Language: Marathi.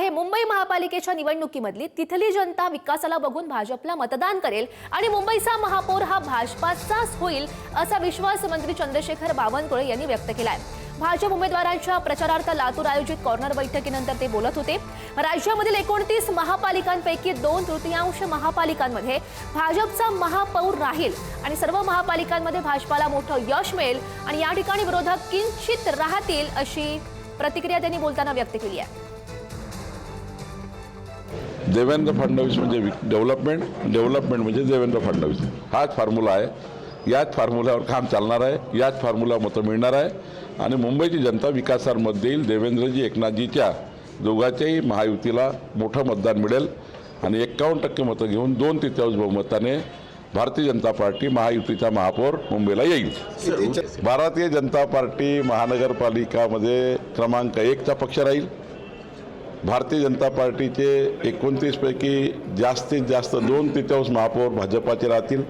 आहे मुंबई महापालिकेच्या निवडणुकीमधली तिथली जनता विकासाला बघून भाजपला मतदान करेल आणि मुंबईचा महापौर हा भाजपाचाच होईल असा विश्वास मंत्री चंद्रशेखर बावनकुळे यांनी व्यक्त केलाय। भाजप उमेदवारांच्या प्रचारार्थ लातूर आयोजित कॉर्नर बैठकीनंतर ते बोलत होते। राज्यामधील 29 महापालिकांपैकी 2/3 महापालिकांमध्ये भाजपचा महापौर राहील आणि सर्व महापालिकांमध्ये भाजपाला मोठं यश मिळेल आणि या ठिकाणी विरोधक किंचित राहतील अशी प्रतिक्रिया त्यांनी बोलताना व्यक्त केली आहे। देवेंद्र फडणवीस म्हणजे डेव्हलपमेंट म्हणजे देवेंद्र फडणवीस हाच फॉर्म्युला आहे। याच फॉर्म्युल्यावर काम चालणार आहे, याच फॉर्म्युला मतं मिळणार आहे आणि मुंबईची जनता विकासामध्ये येईल। देवेंद्रजी एकनाथजीच्या दोघांच्याही महायुतीला मोठं मतदान मिळेल आणि 51% मतं घेऊन 2/3 बहुमताने भारतीय जनता पार्टी महायुतीचा महापौर मुंबईला येईल। भारतीय जनता पार्टी महानगरपालिकामध्ये क्रमांक 1चा पक्ष राहील। भारतीय जनता पार्टीचे 29 पैकी जास्तीत जास्त 2/3 महापौर भाजपाचे राहतील।